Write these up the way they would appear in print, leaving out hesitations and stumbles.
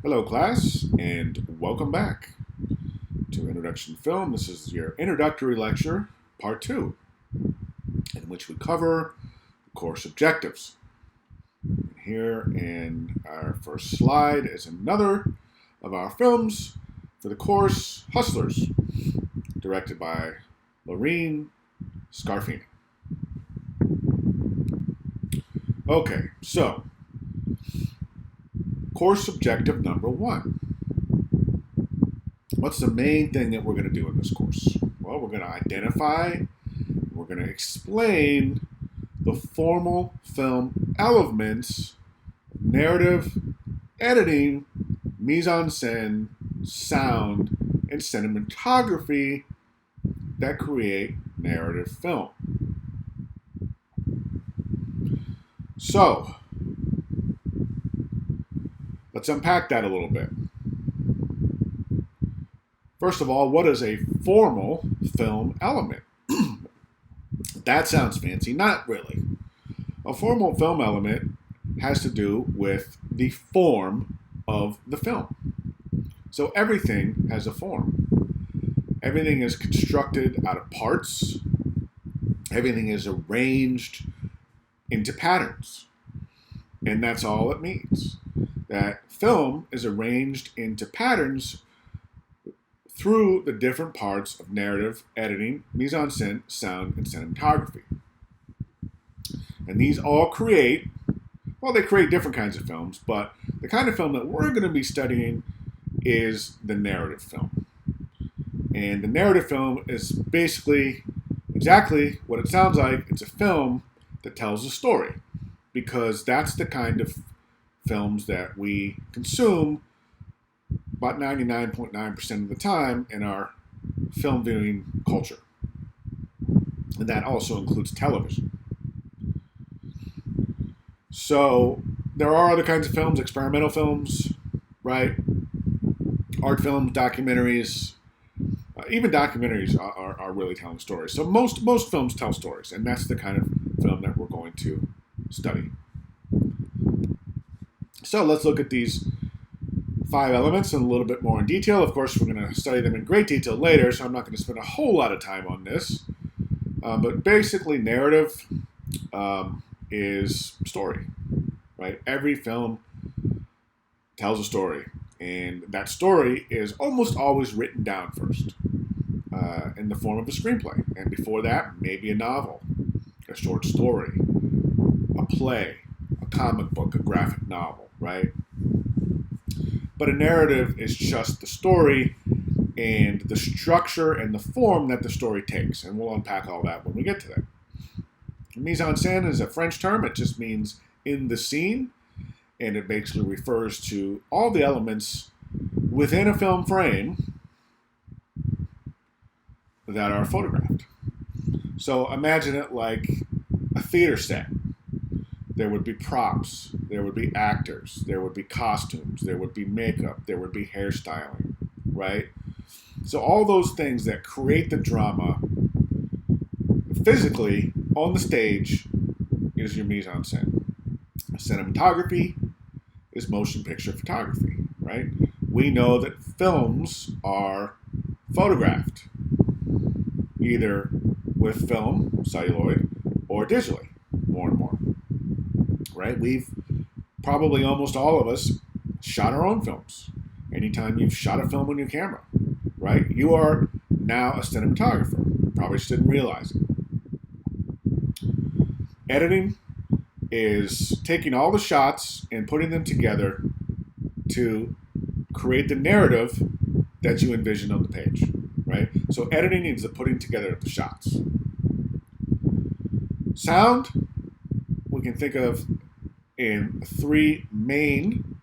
Hello, class, and welcome back to Introduction to Film. This is your introductory lecture, part 2, in which we cover the course objectives. Here in our first slide is another of our films for the course, Hustlers, directed by Lorene Scarfini. Okay, so course objective number 1. What's the main thing that we're going to do in this course? Well, we're going to identify, we're going to explain the formal film elements, narrative, editing, mise-en-scène, sound, and cinematography that create narrative film. So, let's unpack that a little bit. First of all, what is a formal film element? That sounds fancy. Not really. A formal film element has to do with the form of the film. So everything has a form. Everything is constructed out of parts. Everything is arranged into patterns. And that's all it means. That film is arranged into patterns through the different parts of narrative, editing, mise-en-scène, sound, and cinematography. And these all create, well, they create different kinds of films, but the kind of film that we're going to be studying is the narrative film. And the narrative film is basically exactly what it sounds like. It's a film that tells a story, because that's the kind of films that we consume about 99.9% of the time in our film viewing culture. And that also includes television. So there are other kinds of films, experimental films, right? Art films, documentaries. Even documentaries are really telling stories. So most films tell stories, and that's the kind of film that we're going to study. So let's look at these 5 elements in a little bit more in detail. Of course, we're going to study them in great detail later, so I'm not going to spend a whole lot of time on this. But basically, narrative is story, right? Every film tells a story, and that story is almost always written down first in the form of a screenplay. And before that, maybe a novel, a short story, a play, a comic book, a graphic novel, right? But a narrative is just the story and the structure and the form that the story takes. And we'll unpack all that when we get to that. Mise-en-scène is a French term. It just means in the scene. And it basically refers to all the elements within a film frame that are photographed. So imagine it like a theater set. There would be props, there would be actors, there would be costumes, there would be makeup, there would be hairstyling, right? So all those things that create the drama physically on the stage is your mise-en-scène. Cinematography is motion picture photography, right? We know that films are photographed either with film, celluloid, or digitally, more and more. Right? We've probably almost all of us shot our own films. Anytime you've shot a film on your camera, right? You are now a cinematographer. You probably just didn't realize it. Editing is taking all the shots and putting them together to create the narrative that you envision on the page, right? So editing is the putting together of the shots. Sound, we can think of in 3 main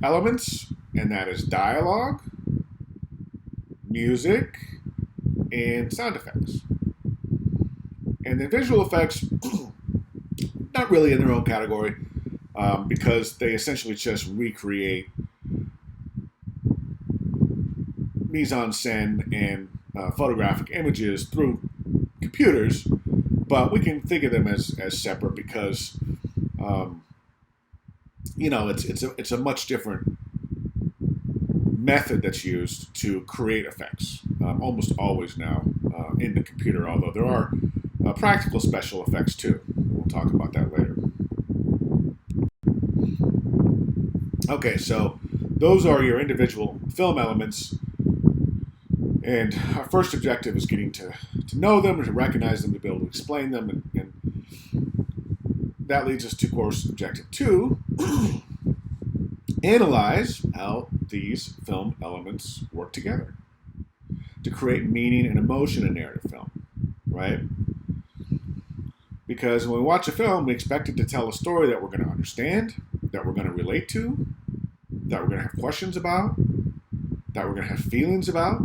elements, and that is dialogue, music, and sound effects. And the visual effects, not really in their own category, because they essentially just recreate mise-en-scène and photographic images through computers, but we can think of them as separate because it's a much different method that's used to create effects. Almost always now in the computer, although there are practical special effects too. We'll talk about that later. Okay, so those are your individual film elements. And our first objective is getting to know them, to recognize them, to be able to explain them. And that leads us to course objective 2. Analyze how these film elements work together to create meaning and emotion in narrative film, right? Because when we watch a film, we expect it to tell a story that we're going to understand, that we're going to relate to, that we're going to have questions about, that we're going to have feelings about,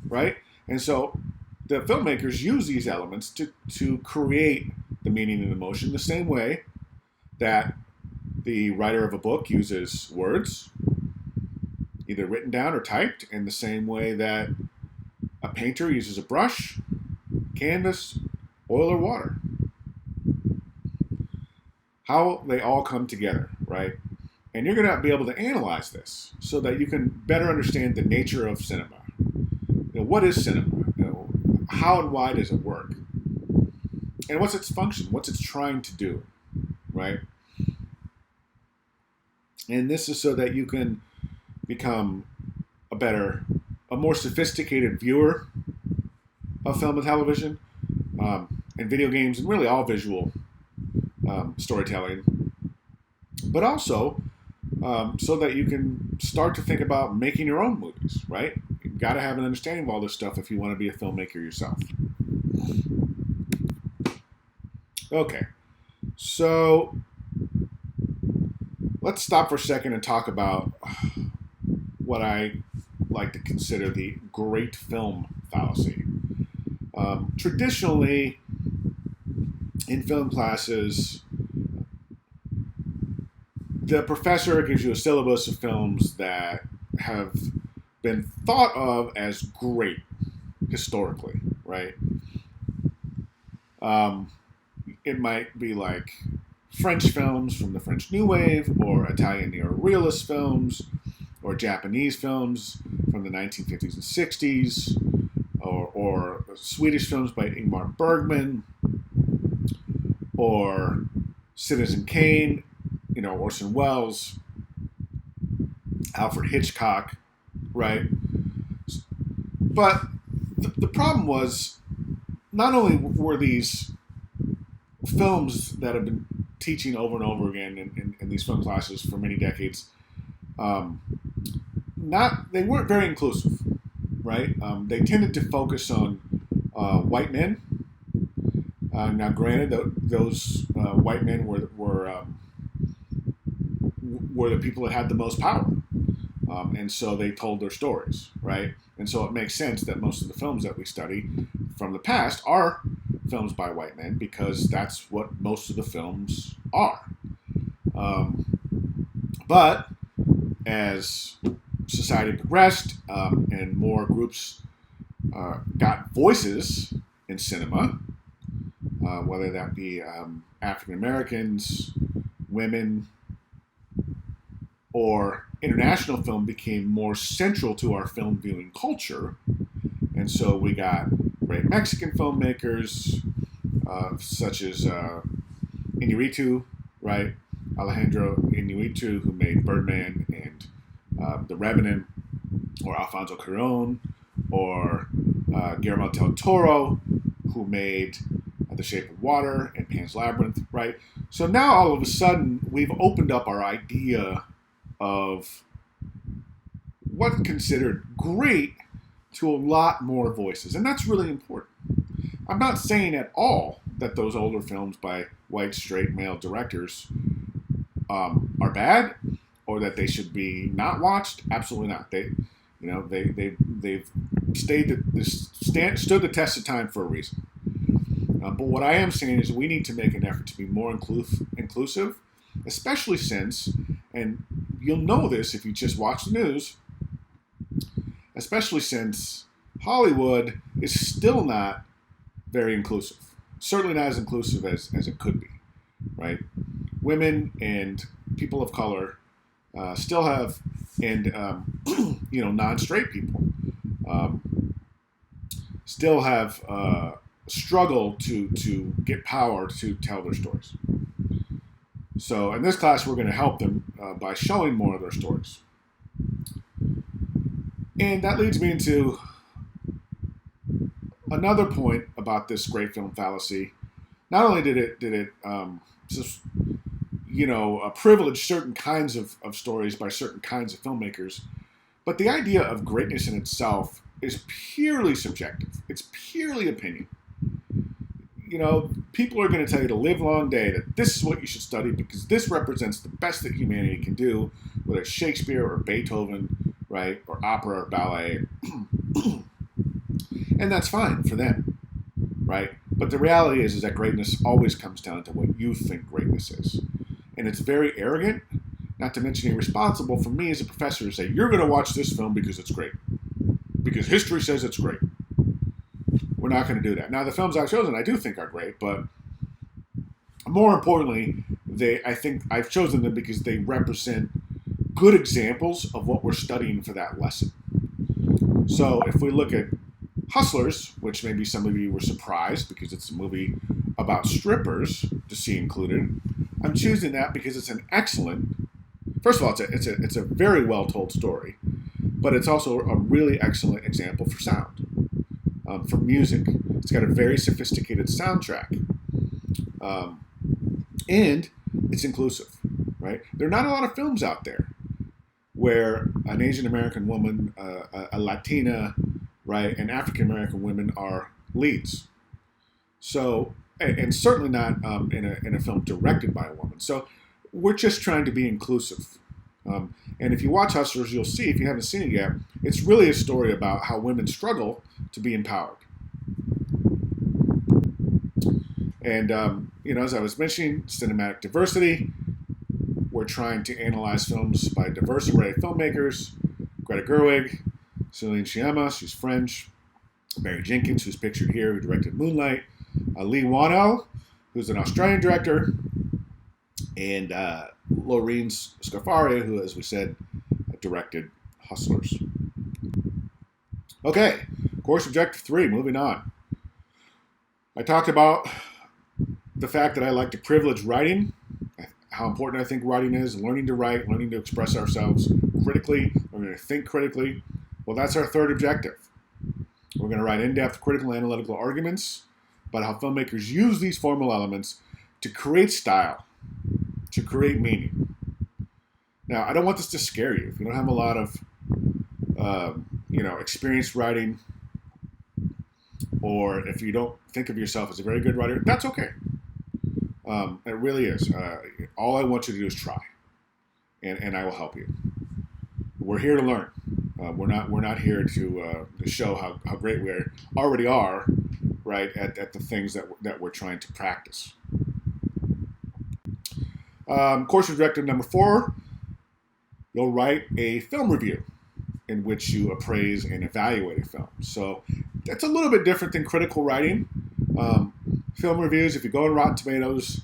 right? And so the filmmakers use these elements to create the meaning and emotion the same way that the writer of a book uses words, either written down or typed, in the same way that a painter uses a brush, canvas, oil, or water. How they all come together, right? And you're going to be able to analyze this so that you can better understand the nature of cinema. What is cinema? How and why does it work? And what's its function? What's it trying to do, right? And this is so that you can become a more sophisticated viewer of film and television, and video games, and really all visual storytelling. But also so that you can start to think about making your own movies, right? You've got to have an understanding of all this stuff if you want to be a filmmaker yourself. Okay, so let's stop for a second and talk about what I like to consider the great film fallacy. Traditionally, in film classes, the professor gives you a syllabus of films that have been thought of as great historically, right? It might be like French films from the French New Wave, or Italian neorealist films, or Japanese films from the 1950s and 60s, or Swedish films by Ingmar Bergman, or Citizen Kane, Orson Welles, Alfred Hitchcock, right? But the problem was, not only were these films that have been teaching over and over again in these film classes for many decades, they weren't very inclusive, right? They tended to focus on white men. Now, granted, those white men were the people that had the most power, and so they told their stories, right? And so it makes sense that most of the films that we study from the past are films by white men, because that's what most of the films are. But as society progressed and more groups got voices in cinema, whether that be African Americans, women, or international film became more central to our film viewing culture. And so we got great Mexican filmmakers such as Iñárritu, right? Alejandro Iñárritu, who made Birdman and The Revenant, or Alfonso Cuarón, or Guillermo del Toro, who made The Shape of Water and Pan's Labyrinth, right? So now all of a sudden we've opened up our idea of what's considered great to a lot more voices, and that's really important. I'm not saying at all that those older films by white straight male directors are bad, or that they should be not watched. Absolutely not. They've stood the test of time for a reason. But what I am saying is we need to make an effort to be more inclusive, especially since, and you'll know this if you just watch the news, especially since Hollywood is still not very inclusive. Certainly not as inclusive as it could be, right? Women and people of color still have, and non-straight people still have struggled to get power to tell their stories. So in this class, we're going to help them by showing more of their stories. And that leads me into another point about this great film fallacy. Not only did it privilege certain kinds of stories by certain kinds of filmmakers, but the idea of greatness in itself is purely subjective. It's purely opinion. People are going to tell you the livelong day that this is what you should study because this represents the best that humanity can do, whether it's Shakespeare or Beethoven, right, or opera or ballet. And that's fine for them, right? But the reality is that greatness always comes down to what you think greatness is. And it's very arrogant, not to mention irresponsible for me as a professor to say, you're going to watch this film because it's great. Because history says it's great. We're not going to do that. Now, the films I've chosen I do think are great, but more importantly, I think I've chosen them because they represent good examples of what we're studying for that lesson. So if we look at Hustlers, which maybe some of you were surprised because it's a movie about strippers to see included, I'm choosing that because it's an excellent. First of all, it's a very well told story, but it's also a really excellent example for sound, for music. It's got a very sophisticated soundtrack, and it's inclusive. Right? There are not a lot of films out there where an Asian American woman, a Latina, right, and African American women are leads. So, and certainly not in a film directed by a woman. So, we're just trying to be inclusive. And if you watch Hustlers, you'll see, if you haven't seen it yet, it's really a story about how women struggle to be empowered. And, as I was mentioning, cinematic diversity. We're trying to analyze films by a diverse array of filmmakers. Greta Gerwig, Celine Sciamma, she's French. Barry Jenkins, who's pictured here, who directed Moonlight. Lee Whannell, who's an Australian director. And Lorene Scafaria, who, as we said, directed Hustlers. Okay, course objective 3, moving on. I talked about the fact that I like to privilege writing, how important I think writing is, learning to write, learning to express ourselves critically, learning to think critically. Well, that's our third objective. We're going to write in-depth critical analytical arguments about how filmmakers use these formal elements to create style, to create meaning. Now, I don't want this to scare you. If you don't have a lot of, experience writing, or if you don't think of yourself as a very good writer, that's okay. It really is. All I want you to do is try, and I will help you. We're here to learn. We're not here to show how great we already are, right, at the things that we're trying to practice. Course objective number 4, you'll write a film review in which you appraise and evaluate a film. So that's a little bit different than critical writing. Film reviews, if you go on Rotten Tomatoes,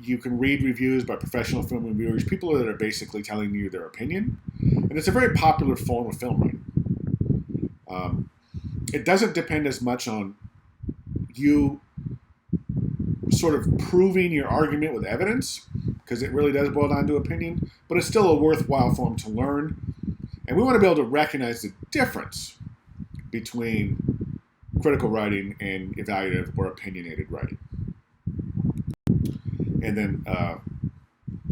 you can read reviews by professional film reviewers, people that are basically telling you their opinion. And it's a very popular form of film writing. It doesn't depend as much on you sort of proving your argument with evidence, because it really does boil down to opinion, but it's still a worthwhile form to learn. And we want to be able to recognize the difference between critical writing and evaluative or opinionated writing. And then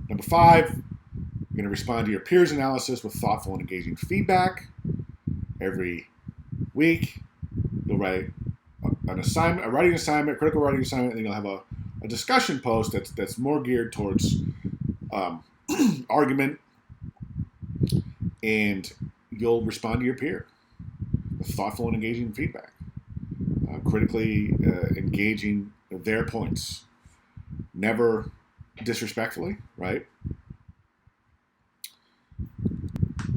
number 5, you're going to respond to your peers' analysis with thoughtful and engaging feedback. Every week, you'll write an assignment, a writing assignment, critical writing assignment, and then you'll have a discussion post that's more geared towards argument, and you'll respond to your peer with thoughtful and engaging feedback, critically engaging their points, never disrespectfully, right?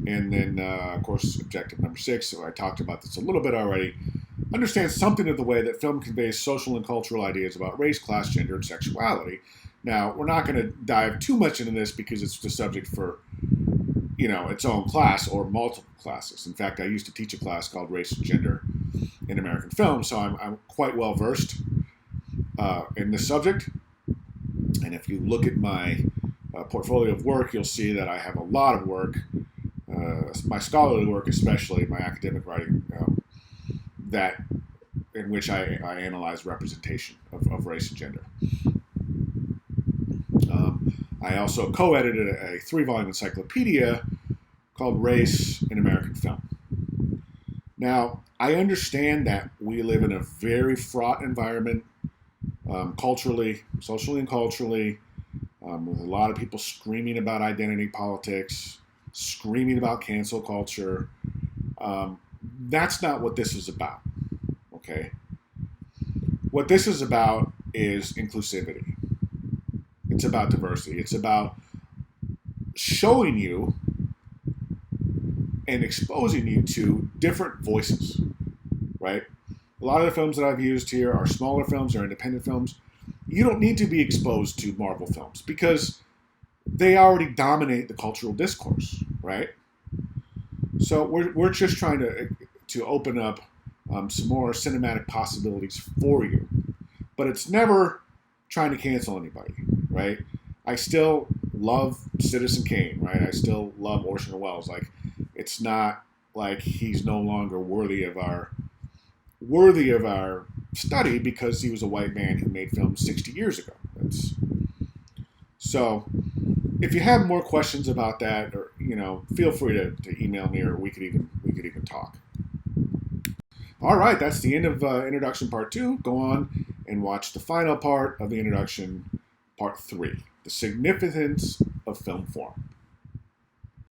And then, of course, objective number 6, so I talked about this a little bit already, understand something of the way that film conveys social and cultural ideas about race, class, gender, and sexuality, Now, we're not going to dive too much into this because it's the subject for, its own class or multiple classes. In fact, I used to teach a class called Race and Gender in American Film, so I'm quite well versed in this subject. And if you look at my portfolio of work, you'll see that I have a lot of work, my scholarly work especially, my academic writing, that in which I analyze representation of race and gender. I also co-edited a 3-volume encyclopedia called Race in American Film. Now, I understand that we live in a very fraught environment, culturally, socially and culturally, with a lot of people screaming about identity politics, screaming about cancel culture. That's not what this is about, okay? What this is about is inclusivity. It's about diversity. It's about showing you and exposing you to different voices, right? A lot of the films that I've used here are smaller films or independent films. You don't need to be exposed to Marvel films because they already dominate the cultural discourse, right? So we're just trying to open up some more cinematic possibilities for you. But it's never trying to cancel anybody, right? I still love Citizen Kane, right? I still love Orson Welles. Like, it's not like he's no longer worthy of our study because he was a white man who made films 60 years ago. So if you have more questions about that, or feel free to email me, or we could even talk. All right, that's the end of introduction part 2. Go on and watch the final part of the introduction, part 3, the significance of film form.